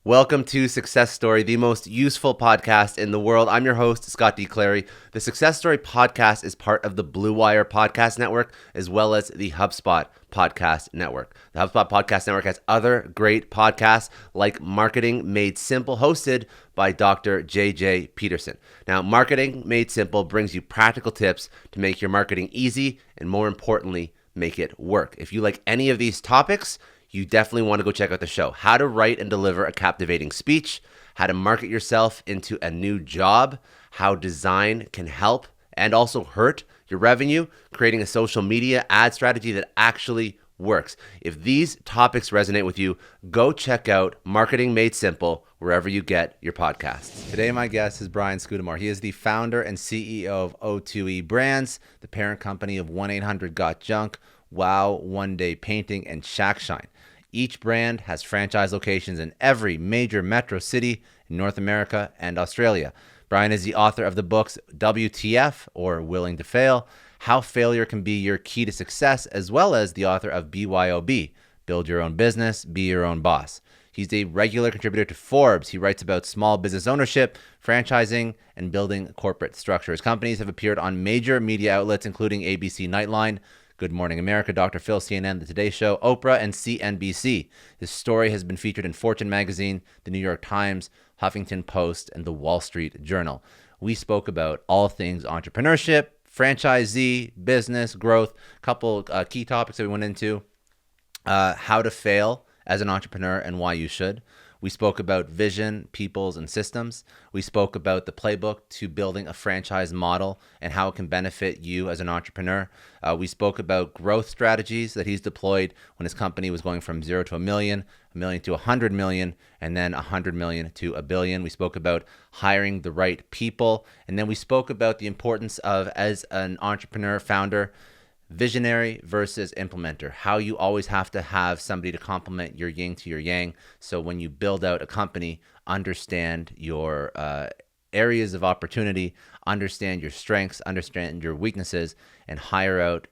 Welcome to Success Story, the most useful podcast in the world. I'm your host, Scott D. Clary. The Success Story podcast is part of the Blue Wire Podcast Network, as well as the HubSpot Podcast Network. The HubSpot Podcast Network has other great podcasts like Marketing Made Simple, hosted by Dr. JJ Peterson. Now, Marketing Made Simple brings you practical tips to make your marketing easy and, more importantly, make it work. If you like any of these topics, you definitely want to go check out the show. How to write and deliver a captivating speech, how to market yourself into a new job, how design can help and also hurt your revenue, creating a social media ad strategy that actually works. If these topics resonate with you, go check out Marketing Made Simple wherever you get your podcasts. Today, my guest is Brian Scudamore. He is the founder and CEO of O2E Brands, the parent company of 1-800-GOT-JUNK, Wow, One Day Painting, and Shack Shine. Each brand has franchise locations in every major metro city in North America and Australia. Brian is the author of the books WTF, or Willing to Fail, How Failure Can Be Your Key to Success, as well as the author of BYOB, Build Your Own Business, Be Your Own Boss. He's a regular contributor to Forbes. He writes about small business ownership, franchising, and building corporate structure. His companies have appeared on major media outlets, including ABC Nightline, Good Morning America, Dr. Phil, CNN, The Today Show, Oprah, and CNBC. His story has been featured in Fortune magazine, The New York Times, Huffington Post, and The Wall Street Journal. We spoke about all things entrepreneurship, franchisee, business, growth, a couple key topics that we went into, how to fail as an entrepreneur and why you should. We spoke about vision, peoples, and systems. We spoke about the playbook to building a franchise model and how it can benefit you as an entrepreneur. We spoke about growth strategies that he's deployed when his company was going from 0 to a million to 100 million, and then 100 million to a billion. We spoke about hiring the right people. And then we spoke about the importance of, as an entrepreneur founder, visionary versus implementer, how you always have to have somebody to complement your yin to your yang. So when you build out a company, understand your areas of opportunity, understand your strengths, understand your weaknesses, and hire out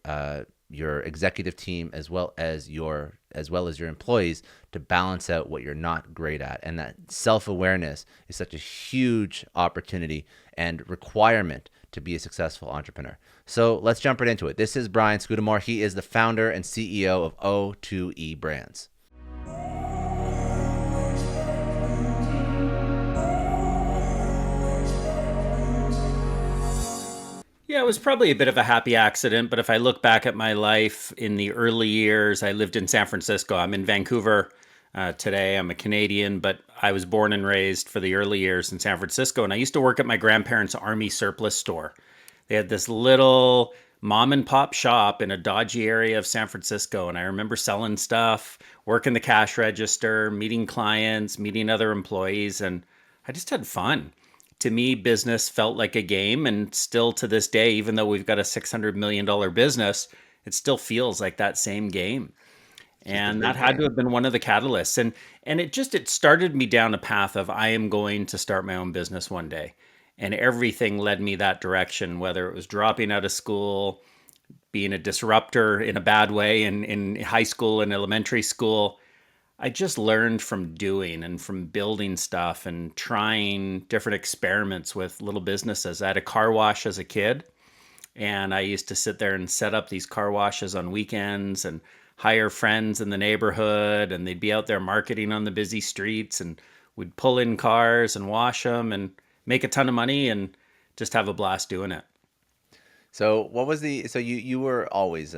your executive team as well as your employees to balance out what you're not great at. And that self-awareness is such a huge opportunity and requirement to be a successful entrepreneur. So let's jump right into it. This is Brian Scudamore. He is the founder and CEO of O2E Brands. Yeah, it was probably a bit of a happy accident, but if I look back at my life in the early years, I lived in San Francisco. I'm in Vancouver today. I'm a Canadian, but I was born and raised for the early years in San Francisco, and I used to work at my grandparents' army surplus store. They had this little mom and pop shop in a dodgy area of San Francisco, and I remember selling stuff, working the cash register, meeting clients, meeting other employees, and I just had fun. To me, business felt like a game, and still to this day, even though we've got a $600 million business, it still feels like that same game. And that had to have been one of the catalysts. And it started me down a path of, I am going to start my own business one day. And everything led me that direction, whether it was dropping out of school, being a disruptor in a bad way in high school and elementary school. I just learned from doing and from building stuff and trying different experiments with little businesses. I had a car wash as a kid, and I used to sit there and set up these car washes on weekends and hire friends in the neighborhood, and they'd be out there marketing on the busy streets, and we'd pull in cars and wash them and make a ton of money and just have a blast doing it. So you were always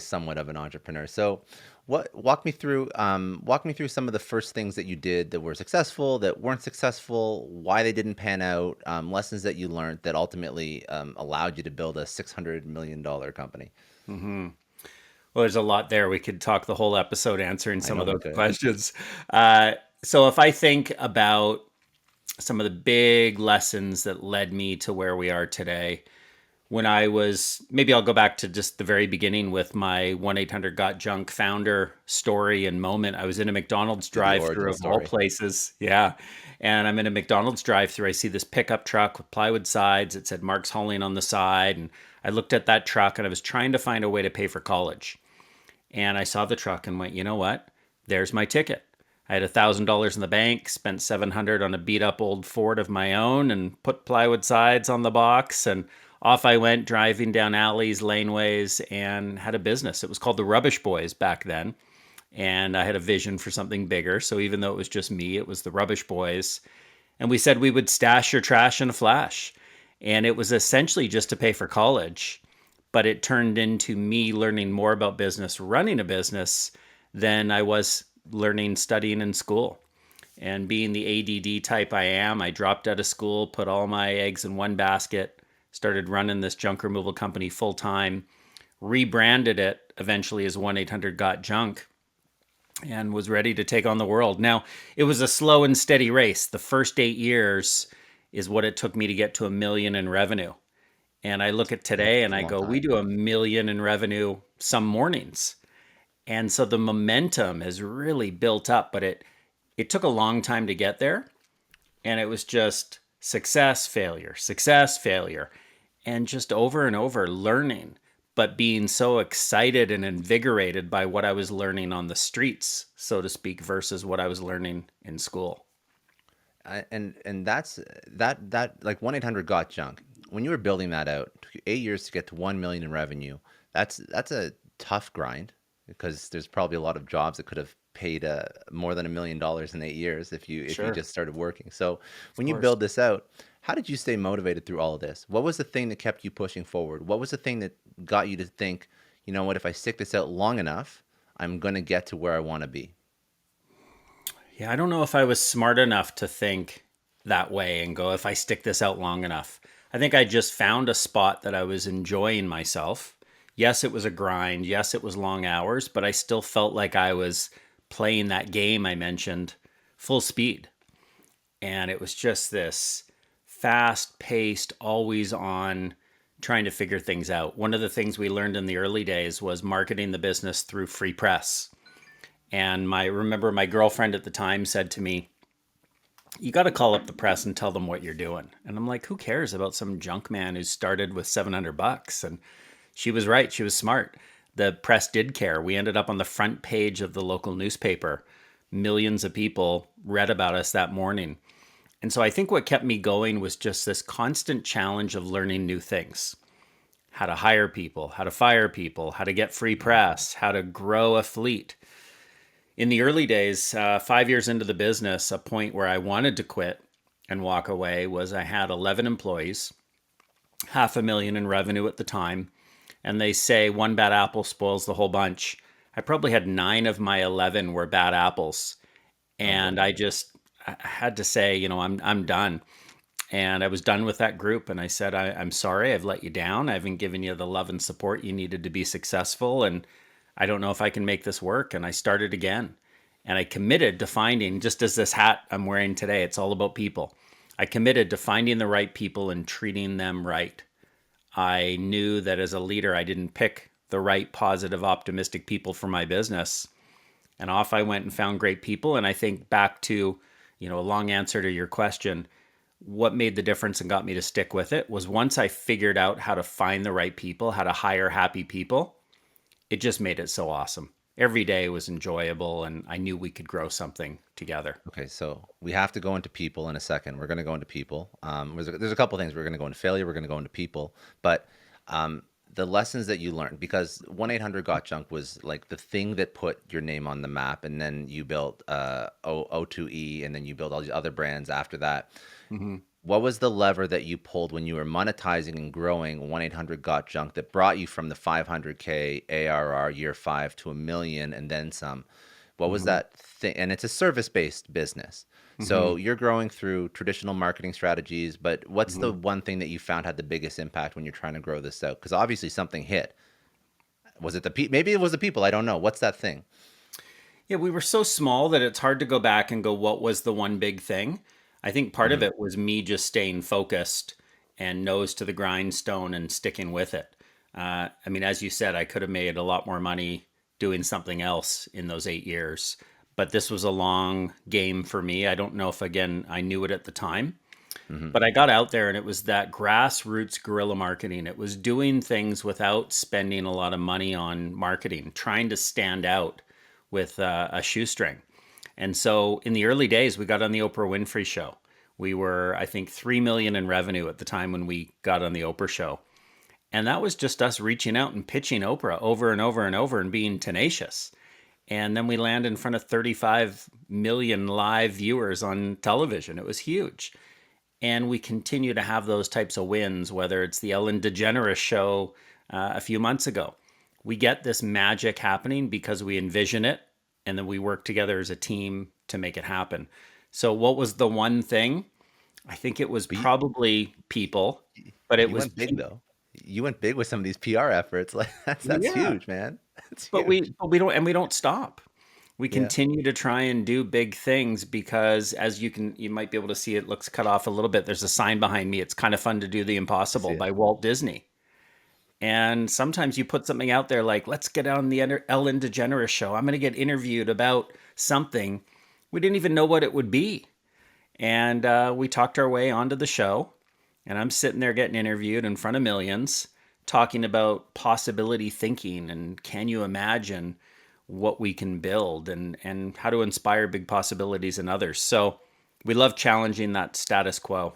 somewhat of an entrepreneur. So walk me through some of the first things that you did that were successful, that weren't successful, why they didn't pan out, lessons that you learned that ultimately allowed you to build a $600 million company. Mm-hmm. Well, there's a lot there. We could talk the whole episode answering some of those questions. So if I think about some of the big lessons that led me to where we are today, maybe I'll go back to just the very beginning with my 1-800-GOT-JUNK founder story and moment. I was in a McDonald's drive-through of all places. Yeah. And I'm in a McDonald's drive-through. I see this pickup truck with plywood sides. It said Mark's Hauling on the side. And I looked at that truck and I was trying to find a way to pay for college. And I saw the truck and went, you know what? There's my ticket. I had $1,000 in the bank, spent 700 on a beat up old Ford of my own, and put plywood sides on the box. And off I went, driving down alleys, laneways, and had a business. It was called the Rubbish Boys back then. And I had a vision for something bigger. So even though it was just me, it was the Rubbish Boys. And we said we would stash your trash in a flash. And it was essentially just to pay for college. But it turned into me learning more about business, running a business, than I was learning, studying in school. And being the ADD type I am, I dropped out of school, put all my eggs in one basket, started running this junk removal company full time, rebranded it eventually as 1-800-GOT-JUNK, and was ready to take on the world. Now, it was a slow and steady race. The first 8 years is what it took me to get to 1 million in revenue. And I look at today and It's a I long go, we time. do 1 million in revenue some mornings. And so the momentum has really built up, but it took a long time to get there. And it was just success, failure, and just over and over learning, but being so excited and invigorated by what I was learning on the streets, so to speak, versus what I was learning in school. And that like 1-800-GOT-JUNK. When you were building that out, it took you 8 years to get to 1 million in revenue. That's a tough grind because there's probably a lot of jobs that could have paid more than $1 million in 8 years if you Sure, just started working. So of when you course. build this out, how did you stay motivated through all of this? What was the thing that kept you pushing forward? What was the thing that got you to think, you know what, if I stick this out long enough, I'm gonna get to where I want to be? Yeah, I don't know if I was smart enough to think that way and go, if I stick this out long enough. I think I just found a spot that I was enjoying myself. Yes, it was a grind. Yes, it was long hours, but I still felt like I was playing that game I mentioned full speed. And it was just this fast paced, always on, trying to figure things out. One of the things we learned in the early days was marketing the business through free press. And my remember my girlfriend at the time said to me, "You got to call up the press and tell them what you're doing." And I'm like, "Who cares about some junk man who started with $700?" And she was right. She was smart. The press did care. We ended up on the front page of the local newspaper. Millions of people read about us that morning. And so I think what kept me going was just this constant challenge of learning new things: how to hire people, how to fire people, how to get free press, how to grow a fleet. In the early days, 5 years into the business, a point where I wanted to quit and walk away was I had 11 employees, 500,000 in revenue at the time. And they say one bad apple spoils the whole bunch. I probably had 9 of my 11 were bad apples. Oh And boy. I had to say, I'm done. And I was done with that group. And I said, I'm sorry, I've let you down. I haven't given you the love and support you needed to be successful. And I don't know if I can make this work. And I started again. And I committed to finding, just as this hat I'm wearing today, it's all about people. I committed to finding the right people and treating them right. I knew that as a leader, I didn't pick the right, positive, optimistic people for my business. And off I went and found great people. And I think back to, a long answer to your question, what made the difference and got me to stick with it was once I figured out how to find the right people, how to hire happy people, it just made it so awesome. Every day was enjoyable, and I knew we could grow something together. Okay, so we have to go into people in a second. We're going to go into people. There's a couple things. We're going to go into failure. We're going to go into people. But the lessons that you learned, because 1-800-GOT-JUNK was like the thing that put your name on the map, and then you built O2E, and then you built all these other brands after that. Hmm. What was the lever that you pulled when you were monetizing and growing 1-800-GOT-JUNK that brought you from the 500K ARR year 5 to 1 million and then some? What was Hmm. that thing? And it's a service-based business. Hmm. So you're growing through traditional marketing strategies, but what's Hmm. the one thing that you found had the biggest impact when you're trying to grow this out? Because obviously something hit. Was it the people? Maybe it was the people. I don't know. What's that thing? Yeah, we were so small that it's hard to go back and go, what was the one big thing? I think part of Hmm. it was me just staying focused and nose to the grindstone and sticking with it. As you said, I could have made a lot more money doing something else in those 8 years, but this was a long game for me. I don't know if, again, I knew it at the time, Hmm. but I got out there and it was that grassroots guerrilla marketing. It was doing things without spending a lot of money on marketing, trying to stand out with a shoestring. And so in the early days, we got on the Oprah Winfrey show. We were, I think, 3 million in revenue at the time when we got on the Oprah show. And that was just us reaching out and pitching Oprah over and over and over and being tenacious. And then we land in front of 35 million live viewers on television. It was huge. And we continue to have those types of wins, whether it's the Ellen DeGeneres show a few months ago. We get this magic happening because we envision it and then we work together as a team to make it happen. So, what was the one thing? I think it was But probably people, but it you was went big though. You went big with some of these PR efforts. Like that's yeah. huge, man. That's But huge. we don't stop. We Yeah. continue to try and do big things because as you might be able to see it looks cut off a little bit. There's a sign behind me. It's kind of fun to do the I see impossible it. by Walt Disney. And sometimes you put something out there like, let's get on the Ellen DeGeneres show. I'm going to get interviewed about something. We didn't even know what it would be. And we talked our way onto the show. And I'm sitting there getting interviewed in front of millions, talking about possibility thinking and can you imagine what we can build and how to inspire big possibilities in others. So we love challenging that status quo.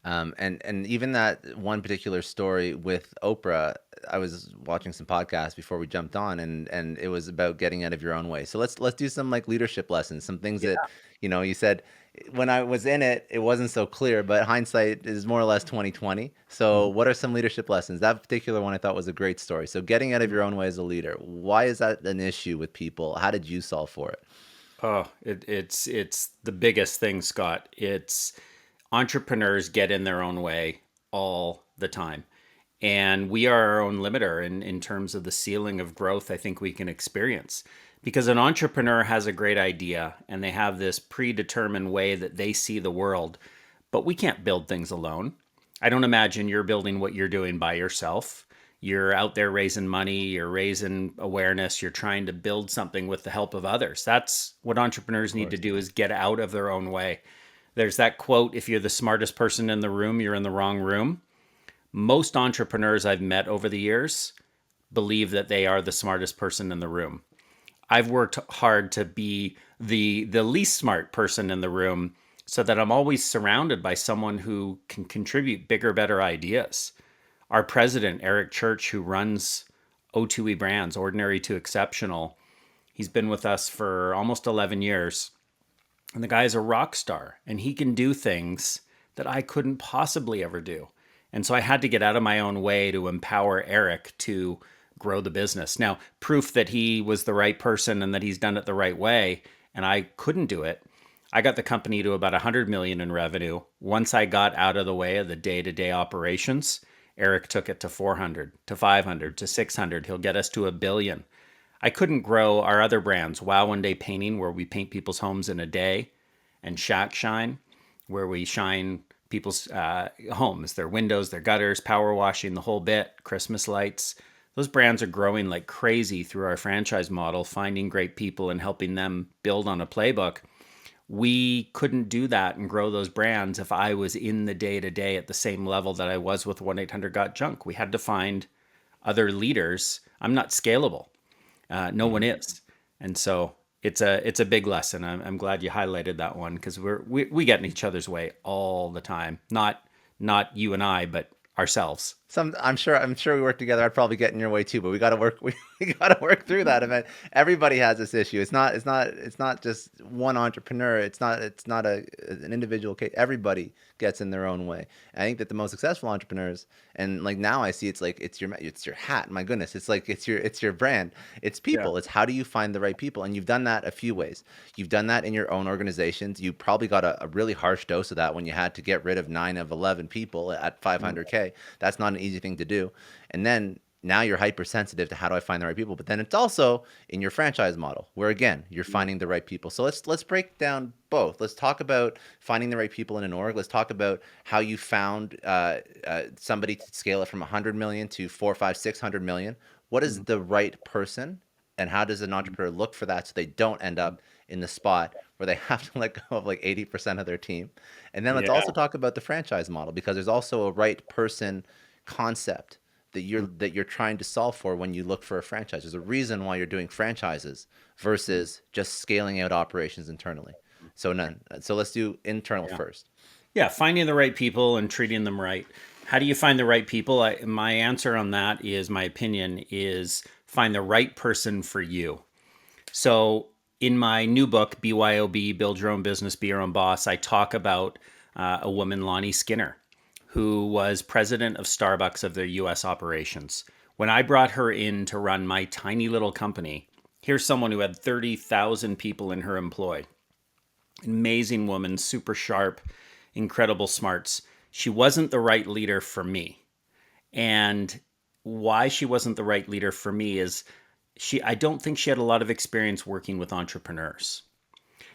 And even that one particular story with Oprah, I was watching some podcasts before we jumped on, and it was about getting out of your own way. So let's do some like leadership lessons, some things Yeah. that you said when I was in it, it wasn't so clear, but hindsight is more or less 2020. So what are some leadership lessons? That particular one I thought was a great story. So getting out of your own way as a leader, why is that an issue with people? How did you solve for it? Oh, it's the biggest thing, Scott. It's entrepreneurs get in their own way all the time. And we are our own limiter in terms of the ceiling of growth I think we can experience. Because an entrepreneur has a great idea and they have this predetermined way that they see the world, but we can't build things alone. I don't imagine you're building what you're doing by yourself. You're out there raising money, you're raising awareness, you're trying to build something with the help of others. That's what Of entrepreneurs need to course. do is get out of their own way. There's that quote, if you're the smartest person in the room, you're in the wrong room. Most entrepreneurs I've met over the years believe that they are the smartest person in the room. I've worked hard to be the least smart person in the room so that I'm always surrounded by someone who can contribute bigger, better ideas. Our president, Eric Church, who runs O2E Brands, Ordinary to Exceptional, he's been with us for almost 11 years. And the guy is a rock star and he can do things that I couldn't possibly ever do. And so I had to get out of my own way to empower Eric to grow the business. Now, proof that he was the right person and that he's done it the right way, and I couldn't do it. I got the company to about 100 million in revenue. Once I got out of the way of the day-to-day operations, Eric took it to 400, to 500, to 600. He'll get us to a billion. I couldn't grow our other brands, Wow One Day Painting, where we paint people's homes in a day, and Shack Shine, where we shine people's homes, their windows, their gutters, power washing, the whole bit, Christmas lights. Those brands are growing like crazy through our franchise model, finding great people and helping them build on a playbook. We couldn't do that and grow those brands if I was in the day to day at the same level that I was with 1 800 Got Junk. We had to find other leaders. I'm not scalable. No one Mhm. is, and so it's a big lesson. I'm glad you highlighted that one because we get in each other's way all the time. Not you and I, but ourselves. I'm sure we work together. I'd probably get in your way too, but we got to work. We got to work through that. I mean, everybody has this issue. It's not just one entrepreneur. It's not an individual case. Everybody gets in their own way. I think that the most successful entrepreneurs, and like now I see, it's like it's your hat. My goodness, it's your brand. It's Yeah. people. It's how do you find the right people, and you've done that a few ways. You've done that in your own organizations. You probably got a really harsh dose of that when you had to get rid of 9 of 11 people at 500K. That's not an easy thing to do. And then now you're hypersensitive to how do I find the right people. But then it's also in your franchise model where again you're finding the right people. So let's break down both. Let's talk about finding the right people in an org. Let's talk about how you found somebody to scale it from 100 million to 4, 5, 600 million. What is the right person, and how does an entrepreneur look for that so they don't end up in the spot where they have to let go of like 80% of their team? And then let's Yeah. also talk about the franchise model because there's also a right person concept that you're trying to solve for when you look for a franchise. There's a reason why you're doing franchises versus just scaling out operations internally. So none. So let's do internal Yeah. first. Yeah, finding the right people and treating them right. How do you find the right people? My answer on that is my opinion is find the right person for you. So, in my new book, BYOB, Build Your Own Business, Be Your Own Boss, I talk about a woman, Lonnie Skinner, who was president of Starbucks of their US operations. When I brought her in to run my tiny little company, here's someone who had 30,000 people in her employ. Amazing woman, super sharp, incredible smarts. She wasn't the right leader for me. And why she wasn't the right leader for me is I don't think she had a lot of experience working with entrepreneurs.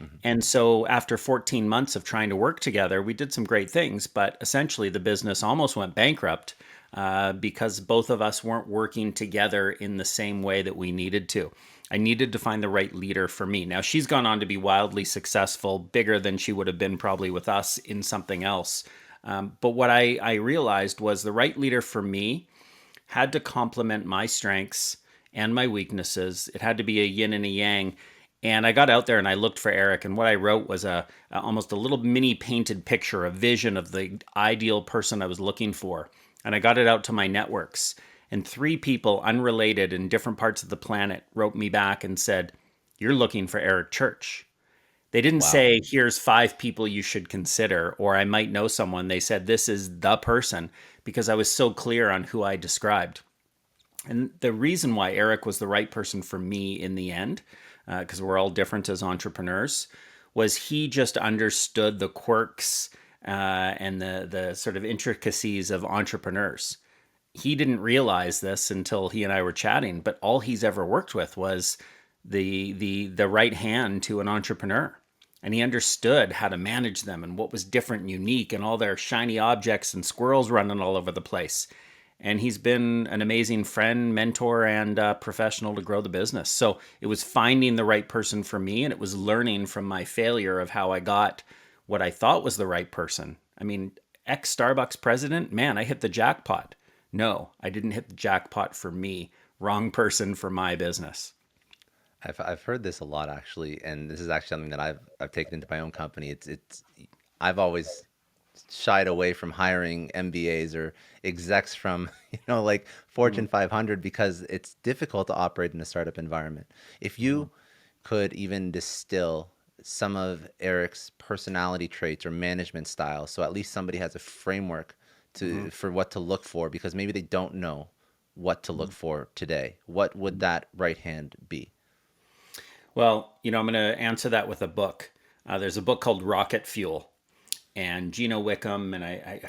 Mm-hmm. And so after 14 months of trying to work together, we did some great things, but essentially the business almost went bankrupt because both of us weren't working together in the same way that we needed to. I needed to find the right leader for me. Now, she's gone on to be wildly successful, bigger than she would have been probably with us in something else. But what I realized was the right leader for me had to complement my strengths and my weaknesses. It had to be a yin and a yang. And I got out there and I looked for Eric, and what I wrote was almost a little mini painted picture, a vision of the ideal person I was looking for. And I got it out to my networks. And three people, unrelated in different parts of the planet, wrote me back and said, "You're looking for Eric Church." They didn't Wow. say, "Here's 5 people you should consider," or "I might know someone." They said, "This is the person," because I was so clear on who I described. And the reason why Eric was the right person for me in the end, because we're all different as entrepreneurs, was he just understood the quirks and the sort of intricacies of entrepreneurs. He didn't realize this until he and I were chatting, but all he's ever worked with was the right hand to an entrepreneur. And he understood how to manage them and what was different and unique and all their shiny objects and squirrels running all over the place. And he's been an amazing friend, mentor, and professional to grow the business. So it was finding the right person for me, and it was learning from my failure of how I got what I thought was the right person. I mean, ex Starbucks president, man, I hit the jackpot. No, I didn't hit the jackpot for me. Wrong person for my business. I've heard this a lot actually, and this is actually something that I've taken into my own company. It's I've always shied away from hiring MBAs or execs from like Mm-hmm. Fortune 500 because it's difficult to operate in a startup environment. If Mm-hmm. you could even distill some of Eric's personality traits or management style, so at least somebody has a framework Mm-hmm. to for what to look for because maybe they don't know what to look Mm-hmm. for today. What would that right hand be? Well, I'm going to answer that with a book. There's a book called Rocket Fuel, and Gino Wickham, and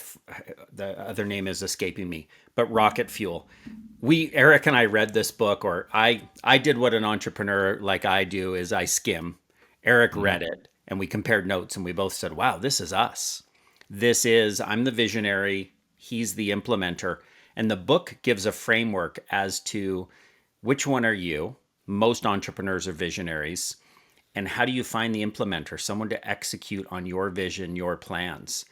the other name is escaping me, but Rocket Fuel. Eric and I read this book, or I did what an entrepreneur like I do is I skim. Eric Hmm. read it, and we compared notes, and we both said, "Wow, this is us. I'm the visionary. He's the implementer." And the book gives a framework as to which one are you. Most entrepreneurs are visionaries. And how do you find the implementer, someone to execute on your vision, your plans?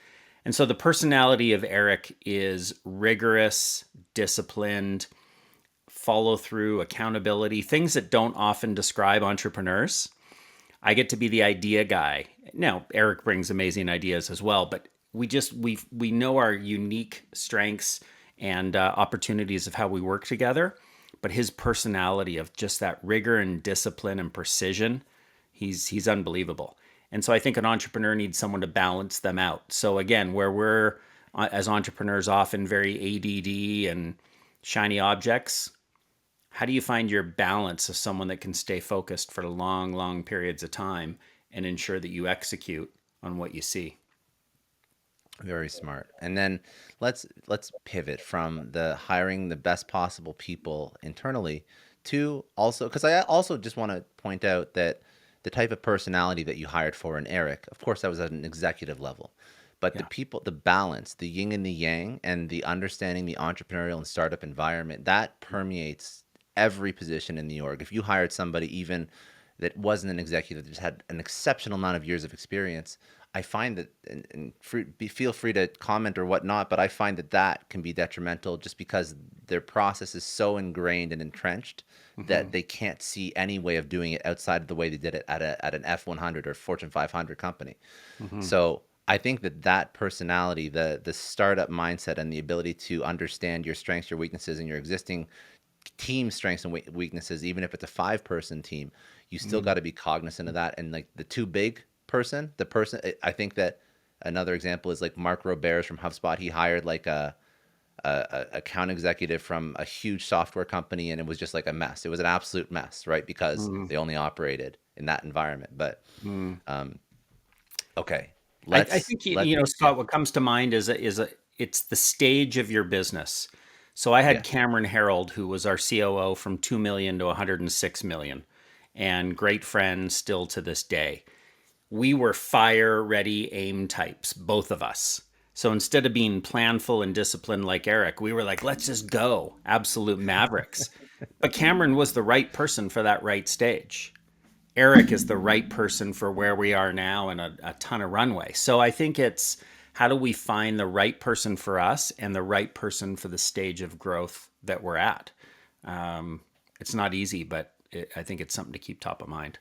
And so the personality of Eric is rigorous, disciplined, follow through, accountability, things that don't often describe entrepreneurs. I get to be the idea guy. Now, Eric brings amazing ideas as well, but we know our unique strengths and opportunities of how we work together. But his personality of just that rigor and discipline and precision, he's unbelievable. And so I think an entrepreneur needs someone to balance them out. So again, where we're as entrepreneurs often very ADD and shiny objects, how do you find your balance of someone that can stay focused for long, long periods of time and ensure that you execute on what you see? Very smart. And then let's pivot from the hiring the best possible people internally to also because I also just want to point out that the type of personality that you hired for in Eric, of course, that was at an executive level, but the Yeah. people, the balance, the yin and the yang, and the understanding the entrepreneurial and startup environment that permeates every position in the org. If you hired somebody even that wasn't an executive that just had an exceptional amount of years of experience, I find that, feel free to comment or whatnot, but I find that that can be detrimental just because their process is so ingrained and entrenched that they can't see any way of doing it outside of the way they did it at an F100 or Fortune 500 company. So I think that that personality, the startup mindset, and the ability to understand your strengths, your weaknesses, and your existing team strengths and weaknesses, even if it's a 5-person team, you still got to be cognizant of that. And like the too big person, I think that another example is like Mark Roberts from HubSpot. He hired like a account executive from a huge software company, and it was just like a mess. It was an absolute mess, right? Because they only operated in that environment. But okay, I think yeah, Scott, what comes to mind is it's the stage of your business. So I had yeah. Cameron Harold, who was our COO, from 2 million to 106 million, and great friends still to this day. We were fire, ready, aim types, both of us. So instead of being planful and disciplined like Eric, we were like, let's just go, absolute mavericks. But Cameron was the right person for that right stage. Eric is the right person for where we are now and a ton of runway. So I think it's how do we find the right person for us and the right person for the stage of growth that we're at? It's not easy, but I think it's something to keep top of mind.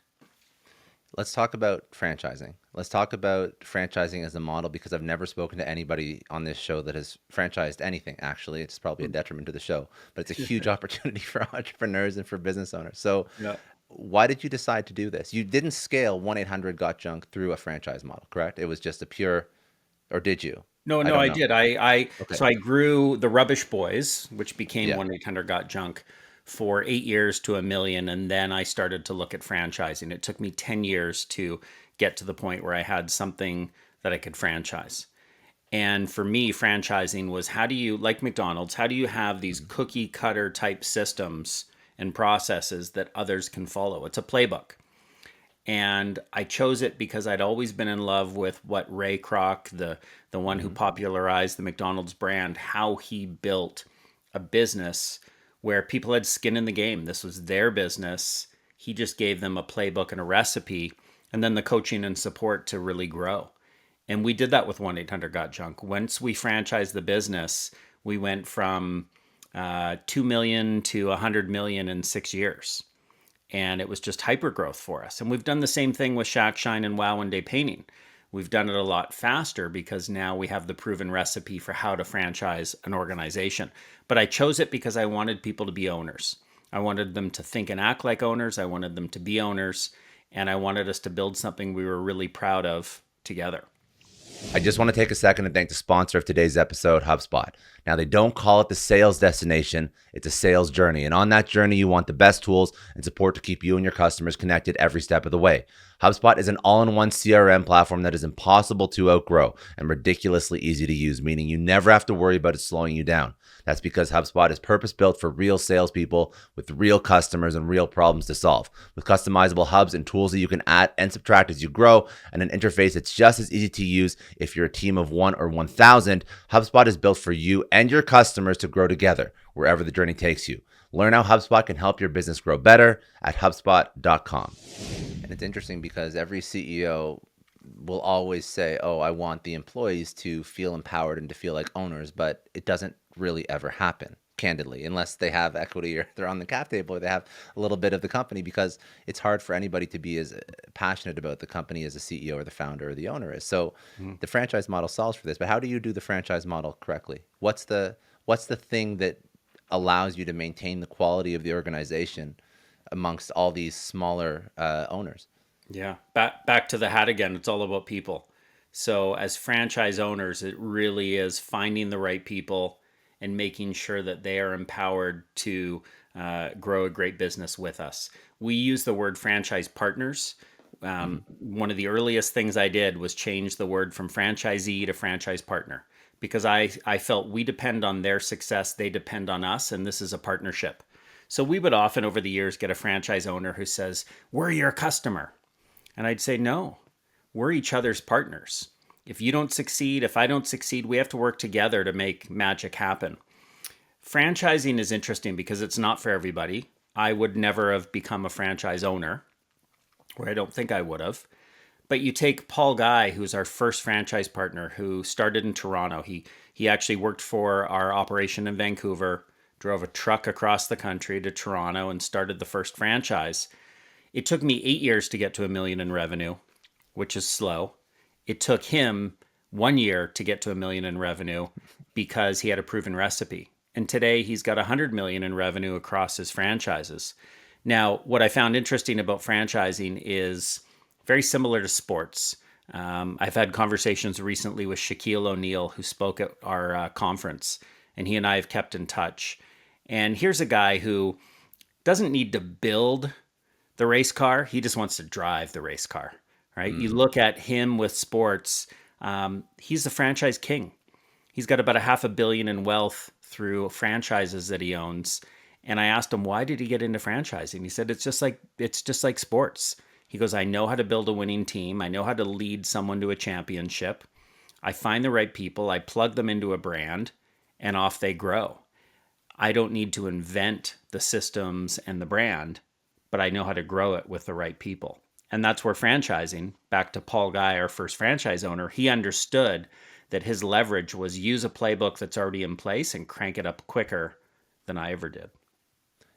Let's talk about franchising. Let's talk about franchising as a model, because I've never spoken to anybody on this show that has franchised anything. Actually, it's probably a detriment to the show, but it's a huge opportunity for entrepreneurs and for business owners. So, Yeah. why did you decide to do this? You didn't scale 1-800-GOT-JUNK through a franchise model, correct? It was just a pure, or did you? No, I no, don't I know. did. So Okay. I grew the Rubbish Boys, which became Yeah. 1-800 Got Junk, for 8 years to 1 million, and then I started to look at franchising. It took me 10 years to get to the point where I had something that I could franchise. And for me, franchising was how do you, like McDonald's, how do you have these Mhm. cookie cutter type systems and processes that others can follow? It's a playbook. And I chose it because I'd always been in love with what Ray Kroc, the one who Mhm. popularized the McDonald's brand, how he built a business where people had skin in the game. This was their business. He just gave them a playbook and a recipe, and then the coaching and support to really grow. And we did that with 1-800 Got Junk. Once we franchised the business, we went from 2 million to 100 million in 6 years, and it was just hyper growth for us. And we've done the same thing with Shack Shine and Wow One Day Painting. We've done it a lot faster because now we have the proven recipe for how to franchise an organization. But I chose it because I wanted people to be owners. I wanted them to think and act like owners. I wanted them to be owners. And I wanted us to build something we were really proud of together. I just want to take a second to thank the sponsor of today's episode, HubSpot. Now, they don't call it the sales destination, it's a sales journey. And on that journey, you want the best tools and support to keep you and your customers connected every step of the way. HubSpot is an all-in-one CRM platform that is impossible to outgrow and ridiculously easy to use, meaning you never have to worry about it slowing you down. That's because HubSpot is purpose-built for real salespeople with real customers and real problems to solve. With customizable hubs and tools that you can add and subtract as you grow, and an interface that's just as easy to use if you're a team of 1 or 1,000, HubSpot is built for you and your customers to grow together wherever the journey takes you. Learn how HubSpot can help your business grow better at HubSpot.com. And it's interesting because every CEO will always say, oh, I want the employees to feel empowered and to feel like owners, but it doesn't really ever happen, candidly, unless they have equity or they're on the cap table or they have a little bit of the company, because it's hard for anybody to be as passionate about the company as the CEO or the founder or the owner is. So the franchise model solves for this, but how do you do the franchise model correctly? What's the thing that allows you to maintain the quality of the organization amongst all these smaller owners? Yeah, back to the hat again. It's all about people. So as franchise owners, it really is finding the right people and making sure that they are empowered to grow a great business with us. We use the word franchise partners. Hmm. One of the earliest things I did was change the word from franchisee to franchise partner because I felt we depend on their success, they depend on us, and this is a partnership. So we would often over the years get a franchise owner who says, "We're your customer." And I'd say, no, we're each other's partners. If you don't succeed, if I don't succeed, we have to work together to make magic happen. Franchising is interesting because it's not for everybody. I would never have become a franchise owner. where I don't think I would have. But you take Paul Guy, who's our first franchise partner, who started in Toronto. He actually worked for our operation in Vancouver, drove a truck across the country to Toronto, and started the first franchise. It took me 8 years to get to 1 million in revenue, which is slow. It took him 1 year to get to 1 million in revenue because he had a proven recipe. And today he's got 100 million in revenue across his franchises. Now, what I found interesting about franchising is very similar to sports. I've had conversations recently with Shaquille O'Neal, who spoke at our conference, and he and I have kept in touch. And here's a guy who doesn't need to build the race car, he just wants to drive the race car, right? You Mm. look at him with sports, he's the franchise king. He's got about a half a billion in wealth through franchises that he owns. And I asked him, why did he get into franchising? He said, it's just like sports. He goes, I know how to build a winning team. I know how to lead someone to a championship. I find the right people, I plug them into a brand, and off they grow. I don't need to invent the systems and the brand, but I know how to grow it with the right people. And that's where franchising, back to Paul Guy, our first franchise owner, he understood that his leverage was use a playbook that's already in place and crank it up quicker than I ever did.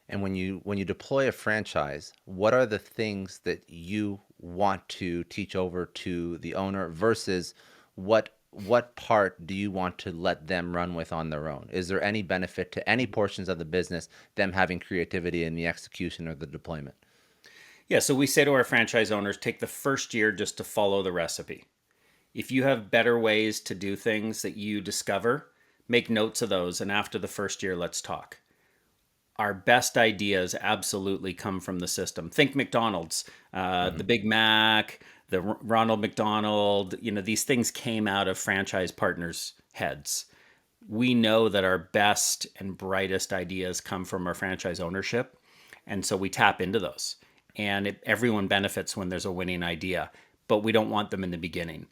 And when you deploy a franchise, what are the things that you want to teach over to the owner versus what part do you want to let them run with on their own? Is there any benefit to any portions of the business, them having creativity in the execution or the deployment? Yeah, so we say to our franchise owners, take the first year just to follow the recipe. If you have better ways to do things that you discover, make notes of those. And after the first year, let's talk. Our best ideas absolutely come from the system. Think McDonald's, the Hmm. Big Mac, the Ronald McDonald, these things came out of franchise partners' heads. We know that our best and brightest ideas come from our franchise ownership. And so we tap into those. And everyone benefits when there's a winning idea, but we don't want them in the beginning.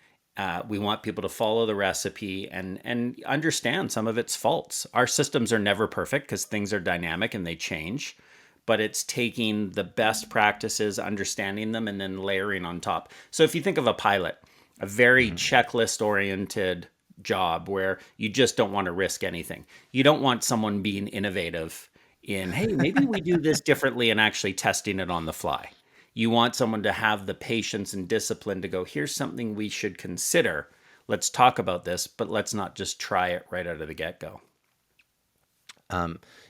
We want people to follow the recipe and understand some of its faults. Our systems are never perfect because things are dynamic and they change, but it's taking the best practices, understanding them, and then layering on top. So if you think of a pilot, a very Hmm. checklist oriented job where you just don't want to risk anything. You don't want someone being innovative in, hey, maybe we do this differently and actually testing it on the fly. You want someone to have the patience and discipline to go, here's something we should consider. Let's talk about this, but let's not just try it right out of the get go.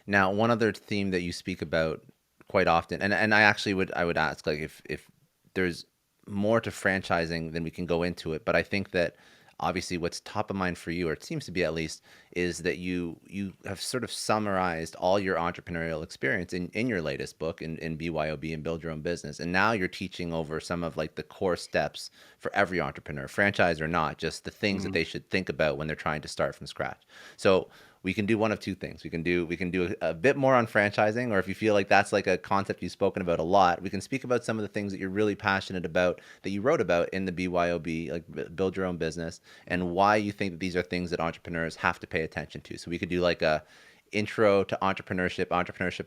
Now, one other theme that you speak about quite often, and I would ask like if there's more to franchising, then we can go into it. But I think that obviously what's top of mind for you, or it seems to be at least, is that you have sort of summarized all your entrepreneurial experience in your latest book in BYOB and Build Your Own Business. And now you're teaching over some of like the core steps for every entrepreneur, franchise or not, just the things that Mhm. they should think about when they're trying to start from scratch. So we can do one of two things. We can do a bit more on franchising, or if you feel like that's like a concept you've spoken about a lot, we can speak about some of the things that you're really passionate about that you wrote about in the BYOB, like Build Your Own Business, and why you think that these are things that entrepreneurs have to pay attention to. So we could do like a intro to entrepreneurship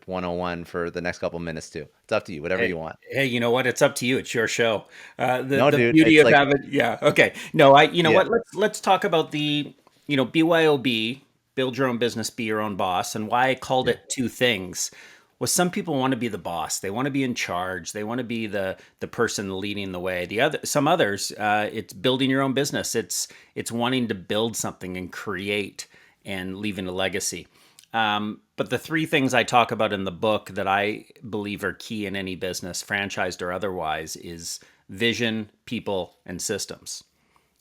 101 for the next couple minutes too. It's up to you, whatever Hey, you want. hey, you know what? It's up to you. It's your show. The No, the dude, beauty it's of like, having, yeah. Okay. No, you know yeah. what? Let's talk about the, BYOB, build your own business, be your own boss, and why I called Yeah. it two things. Was some people want to be the boss. They want to be in charge. They want to be the person leading the way. Some others, it's building your own business. It's wanting to build something and create and leaving a legacy. But the three things I talk about in the book that I believe are key in any business, franchised or otherwise, is vision, people, and systems.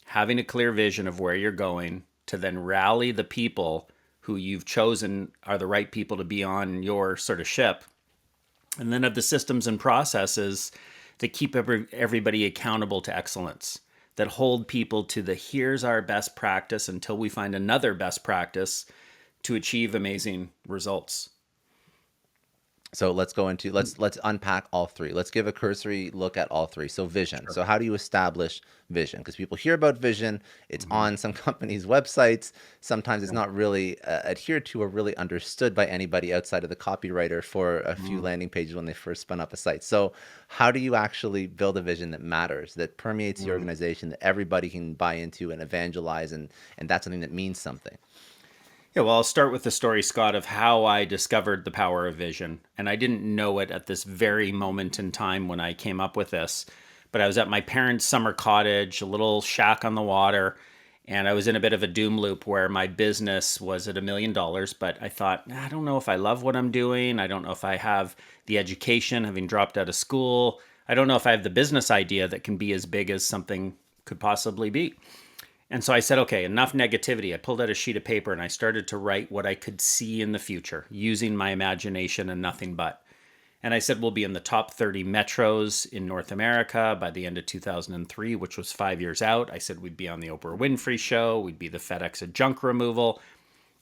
Having a clear vision of where you're going to then rally the people who you've chosen are the right people to be on your sort of ship. And then have the systems and processes that keep everybody accountable to excellence, that hold people to the here's our best practice until we find another best practice to achieve amazing results. So let's go into let's unpack all three. Let's give a cursory look at all three. So vision. Sure. So how do you establish vision? Because people hear about vision, it's Hmm. on some companies' websites. Sometimes it's not really adhered to or really understood by anybody outside of the copywriter for a few Yeah. landing pages when they first spun up a site. So how do you actually build a vision that matters, that permeates the organization, that everybody can buy into and evangelize, and that's something that means something? Yeah, well, I'll start with the story, Scott, of how I discovered the power of vision. And I didn't know it at this very moment in time when I came up with this, but I was at my parents' summer cottage, a little shack on the water, and I was in a bit of a doom loop where my business was at $1 million. But I thought, I don't know if I love what I'm doing. I don't know if I have the education, having dropped out of school. I don't know if I have the business idea that can be as big as something could possibly be. And so I said, okay, enough negativity. I pulled out a sheet of paper and I started to write what I could see in the future using my imagination and nothing but. And I said, we'll be in the top 30 metros in North America by the end of 2003, which was 5 years out. I said we'd be on the Oprah Winfrey Show, we'd be the FedEx of junk removal.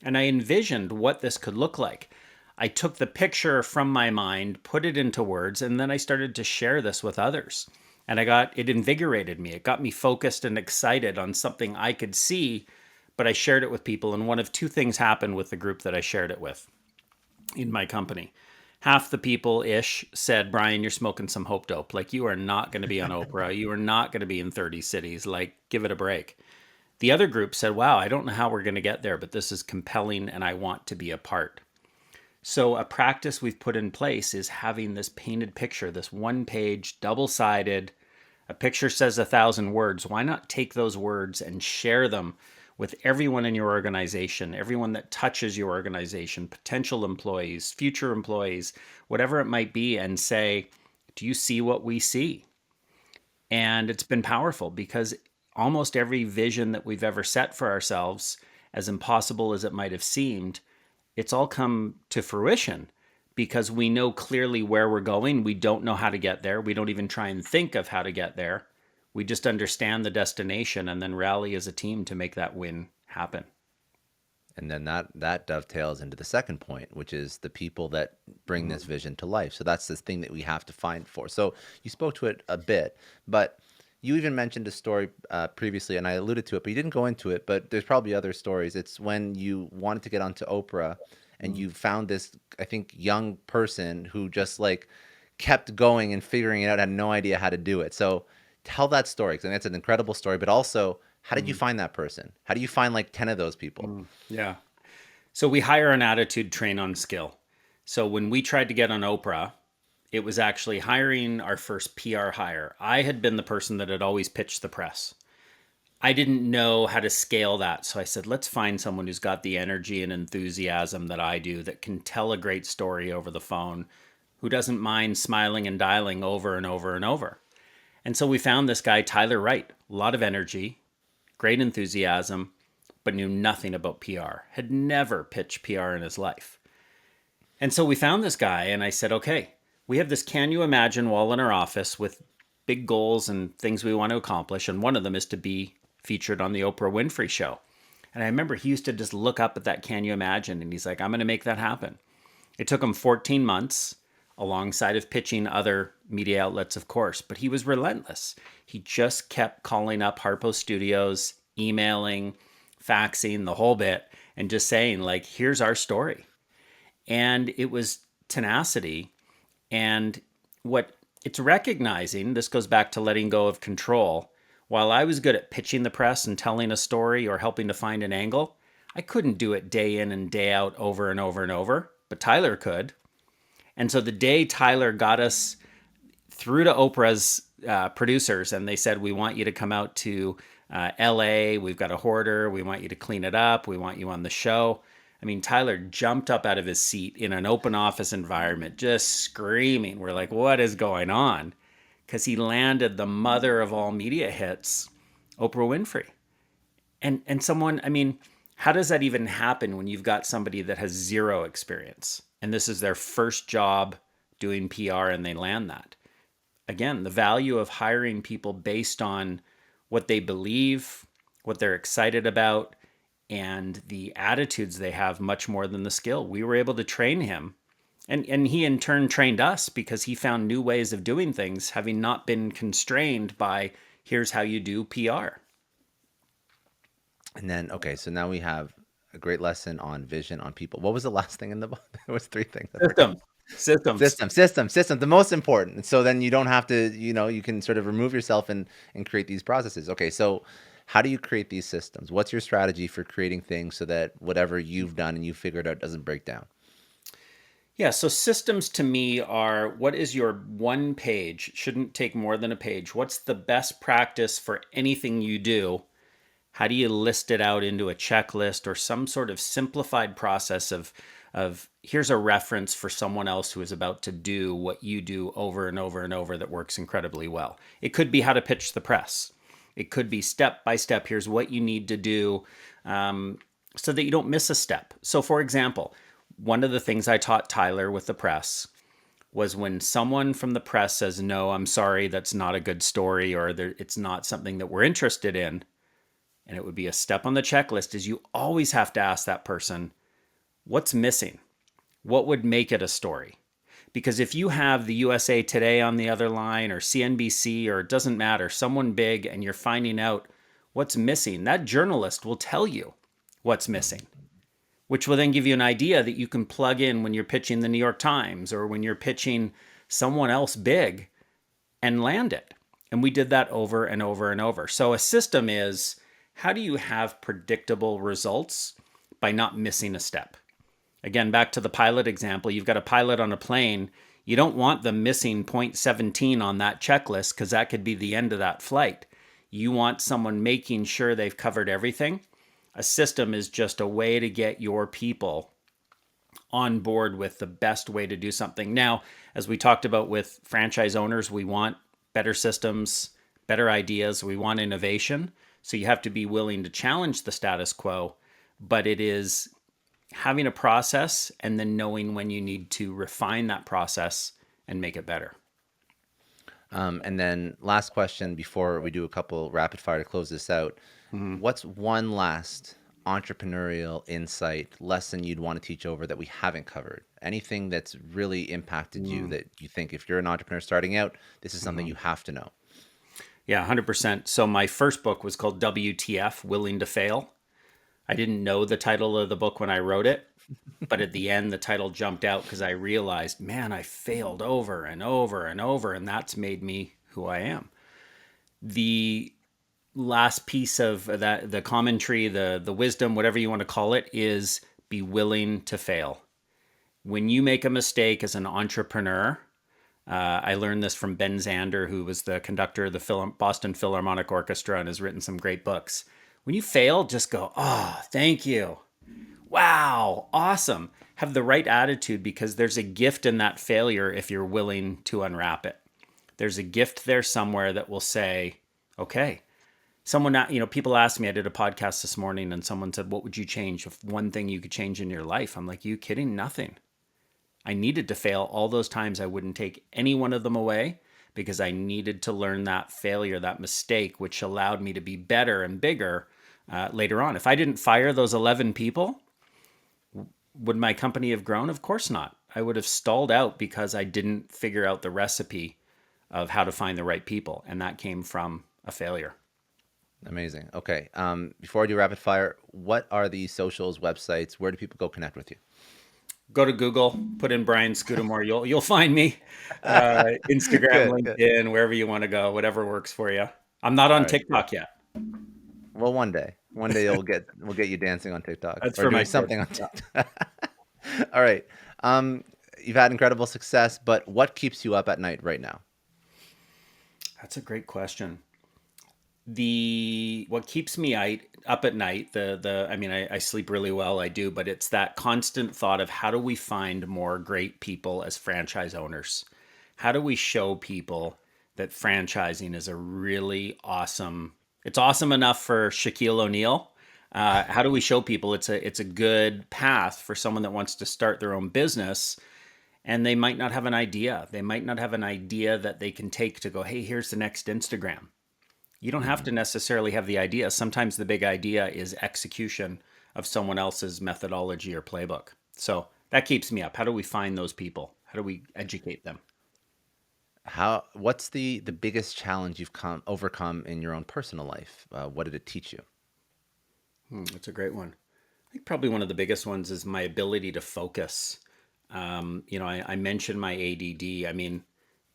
And I envisioned what this could look like. I took the picture from my mind, put it into words, and then I started to share this with others. And it invigorated me. It got me focused and excited on something I could see, but I shared it with people. And one of two things happened with the group that I shared it with in my company. Half the people ish said, Brian, you're smoking some hope dope. Like, you are not going to be on Oprah. You are not going to be in 30 cities. Like, give it a break. The other group said, wow, I don't know how we're going to get there, but this is compelling and I want to be a part. So, a practice we've put in place is having this painted picture, this one page, double sided. A picture says 1,000 words. Why not take those words and share them with everyone in your organization, everyone that touches your organization, potential employees, future employees, whatever it might be, and say, do you see what we see? And it's been powerful because almost every vision that we've ever set for ourselves, as impossible as it might have seemed, it's all come to fruition because we know clearly where we're going. We don't know how to get there. We don't even try and think of how to get there. We just understand the destination and then rally as a team to make that win happen. And then that dovetails into the second point, which is the people that bring this vision to life. So that's this thing that we have to find for. So you spoke to it a bit, but you even mentioned a story previously, and I alluded to it, but you didn't go into it. But there's probably other stories. It's when you wanted to get onto Oprah, and you found this, I think, young person who just like kept going and figuring it out, had no idea how to do it. So tell that story, because I think that's an incredible story. But also, how did you find that person? How do you find like 10 of those people? Yeah. So we hire an attitude, train on skill. So when we tried to get on Oprah, it was actually hiring our first PR hire. I had been the person that had always pitched the press. I didn't know how to scale that. So I said, let's find someone who's got the energy and enthusiasm that I do, that can tell a great story over the phone, who doesn't mind smiling and dialing over and over and over. And so we found this guy, Tyler Wright, a lot of energy, great enthusiasm, but knew nothing about PR, had never pitched PR in his life. And so we found this guy, and I said, okay, we have this can you imagine wall in our office with big goals and things we want to accomplish. And one of them is to be featured on the Oprah Winfrey Show. And I remember he used to just look up at that can you imagine, and he's like, I'm going to make that happen. It took him 14 months alongside of pitching other media outlets, of course, but he was relentless. He just kept calling up Harpo Studios, emailing, faxing, the whole bit, and just saying, like, here's our story. And it was tenacity. And what it's recognizing, this goes back to letting go of control. While I was good at pitching the press and telling a story or helping to find an angle, I couldn't do it day in and day out over and over and over, but Tyler could. And so the day Tyler got us through to Oprah's producers and they said, we want you to come out to LA. We've got a hoarder. We want you to clean it up. We want you on the show. I mean, Tyler jumped up out of his seat in an open office environment, just screaming. We're like, what is going on? Because he landed the mother of all media hits, Oprah Winfrey. And someone, I mean, how does that even happen when you've got somebody that has zero experience and this is their first job doing PR and they land that? Again, the value of hiring people based on what they believe, what they're excited about, and the attitudes they have much more than the skill. We were able to train him And he in turn trained us because he found new ways of doing things, having not been constrained by here's how you do PR. And then, okay, so now we have a great lesson on vision, on people. What was the last thing in the book? There was three things. I forgot. Systems. Systems. System, the most important. So then you don't have to, you can sort of remove yourself and create these processes. Okay, so how do you create these systems? What's your strategy for creating things so that whatever you've done and you figured out doesn't break down? Yeah, so systems to me are what is your one page? Shouldn't take more than a page. What's the best practice for anything you do? How do you list it out into a checklist or some sort of simplified process of here's a reference for someone else who is about to do what you do over and over and over that works incredibly well. It could be how to pitch the press. It could be step by step. Here's what you need to do so that you don't miss a step. So, for example, one of the things I taught Tyler with the press was when someone from the press says, no, I'm sorry, that's not a good story, or it's not something that we're interested in, and it would be a step on the checklist, is you always have to ask that person, what's missing? What would make it a story? Because if you have the USA Today on the other line or CNBC, or it doesn't matter, someone big, and you're finding out what's missing, that journalist will tell you what's missing, which will then give you an idea that you can plug in when you're pitching the New York Times or when you're pitching someone else big and land it. And we did that over and over and over. So a system is, how do you have predictable results by not missing a step? Again, back to the pilot example, you've got a pilot on a plane. You don't want them missing point 17 on that checklist because that could be the end of that flight. You want someone making sure they've covered everything. A system is just a way to get your people on board with the best way to do something. Now, as we talked about with franchise owners, we want better systems, better ideas. We want innovation. So you have to be willing to challenge the status quo, but it is having a process and then knowing when you need to refine that process and make it better. And then last question before we do a couple rapid fire to close this out. What's one last entrepreneurial insight lesson you'd want to teach over that we haven't covered? Anything that's really impacted you that you think if you're an entrepreneur starting out, this is something you have to know? Yeah, 100%. So my first book was called WTF, Willing to Fail. I didn't know the title of the book when I wrote it, but at the end, the title jumped out because I realized, man, I failed over and over and over, and that's made me who I am. The last piece of that, the commentary, the wisdom, whatever you want to call it, is be willing to fail. When you make a mistake as an entrepreneur, I learned this from Ben Zander, who was the conductor of the Boston Philharmonic Orchestra and has written some great books. When you fail, just go, oh, thank you. Wow, awesome. Have the right attitude because there's a gift in that failure if you're willing to unwrap it. There's a gift there somewhere that will say, okay, people asked me, I did a podcast this morning and someone said, what would you change if one thing you could change in your life? I'm like, you kidding? Nothing. I needed to fail all those times. I wouldn't take any one of them away because I needed to learn that failure, that mistake, which allowed me to be better and bigger later on. If I didn't fire those 11 people, would my company have grown? Of course not. I would have stalled out because I didn't figure out the recipe of how to find the right people. And that came from a failure. Amazing. Okay. Before I do rapid fire, what are the socials, websites? Where do people go connect with you? Go to Google, put in Brian Scudamore. You'll find me. Instagram, Good. LinkedIn, wherever you want to go, whatever works for you. I'm not on All right. TikTok yet. Well, one day we'll get you dancing on TikTok That's or for my doing kids. something on TikTok. All right. You've had incredible success, but what keeps you up at night right now? That's a great question. What keeps me up at night, I sleep really well, I do, but it's that constant thought of how do we find more great people as franchise owners? How do we show people that franchising is a really awesome, it's awesome enough for Shaquille O'Neal. How do we show people it's a good path for someone that wants to start their own business and they might not have an idea. They might not have an idea that they can take to go, hey, here's the next Instagram. You don't have to necessarily have the idea. Sometimes the big idea is execution of someone else's methodology or playbook. So that keeps me up. How do we find those people? How do we educate them? What's the biggest challenge you've overcome in your own personal life? What did it teach you? That's a great one. I think probably one of the biggest ones is my ability to focus. I mentioned my ADD. I mean,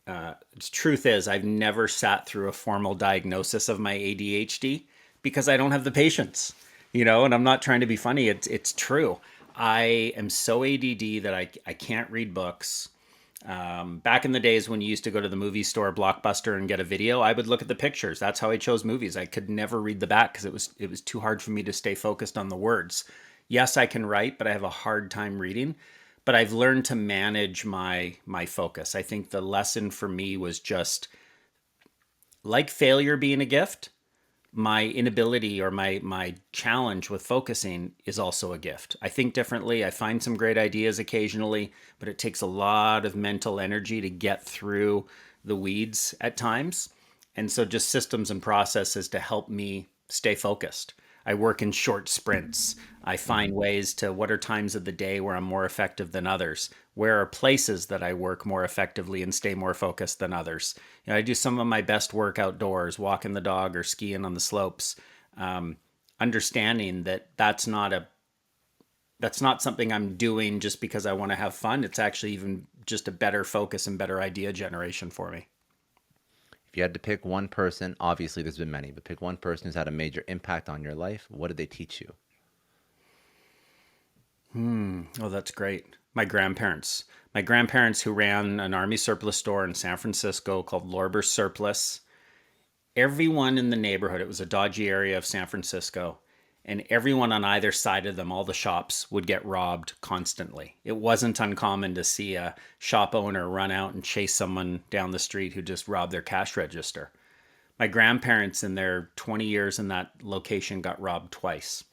the truth is, I've never sat through a formal diagnosis of my ADHD because I don't have the patience, and I'm not trying to be funny. It's true. I am so ADD that I can't read books. Back in the days when you used to go to the movie store, Blockbuster, and get a video, I would look at the pictures. That's how I chose movies. I could never read the back because it was too hard for me to stay focused on the words. Yes, I can write, but I have a hard time reading. But I've learned to manage my focus. I think the lesson for me was just like failure being a gift, my inability or my challenge with focusing is also a gift. I think differently. I find some great ideas occasionally, but it takes a lot of mental energy to get through the weeds at times. And so just systems and processes to help me stay focused. I work in short sprints. I find ways to what are times of the day where I'm more effective than others? Where are places that I work more effectively and stay more focused than others? I do some of my best work outdoors, walking the dog or skiing on the slopes. Understanding that that's not something I'm doing just because I want to have fun. It's actually even just a better focus and better idea generation for me. If you had to pick one person, obviously there's been many, but pick one person who's had a major impact on your life, what did they teach you? Oh, that's great. My grandparents who ran an army surplus store in San Francisco called Lorber Surplus. Everyone in the neighborhood, it was a dodgy area of San Francisco, and everyone on either side of them, all the shops would get robbed constantly. It wasn't uncommon to see a shop owner run out and chase someone down the street who just robbed their cash register. My grandparents, in their 20 years in that location, got robbed twice.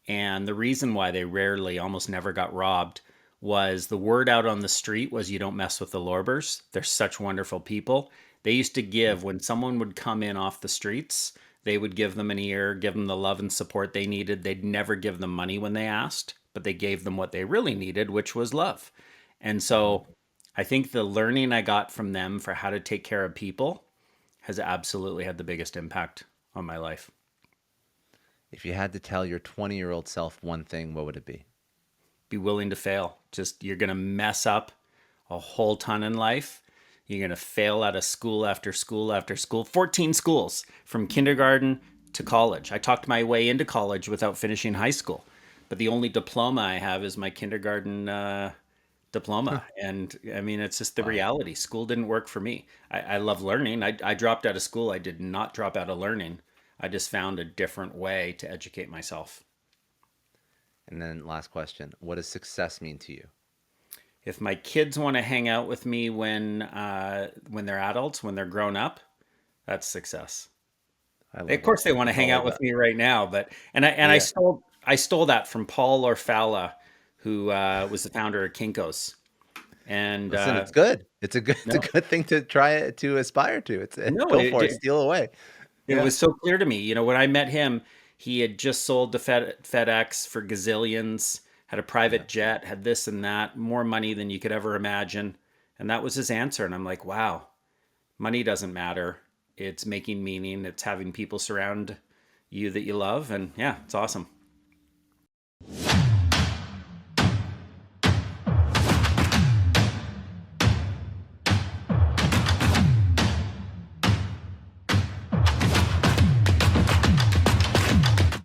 And the reason why they rarely, almost never got robbed was the word out on the street was you don't mess with the Lorbers. They're such wonderful people. They used to give, when someone would come in off the streets, they would give them an ear, give them the love and support they needed. They'd never give them money when they asked, but they gave them what they really needed, which was love. And so I think the learning I got from them for how to take care of people has absolutely had the biggest impact on my life. If you had to tell your 20-year-old self one thing, what would it be? Be willing to fail. Just you're going to mess up a whole ton in life. You're going to fail out of school after school after school. 14 schools from kindergarten to college. I talked my way into college without finishing high school. But the only diploma I have is my kindergarten diploma. And I mean, it's just the Wow. reality. School didn't work for me. I love learning. I dropped out of school. I did not drop out of learning. I just found a different way to educate myself. And then last question, what does success mean to you? If my kids want to hang out with me when they're adults, when they're grown up, that's success. I Of love it. course, they want to That's hang all I out with got. me right now, but Yeah. I stole that from Paul Orfala, who was the founder of Kinkos. And Listen, it's good. It's a no, good thing to try to aspire to. no, Go for it. Steal away. it Yeah. was so clear to me. When I met him, he had just sold to FedEx for gazillions, had a Yeah. private jet, had this and that, more money than you could ever imagine. And that was his answer. And I'm like, wow, money doesn't matter. It's making meaning. It's having people surround you that you love. And yeah, it's awesome.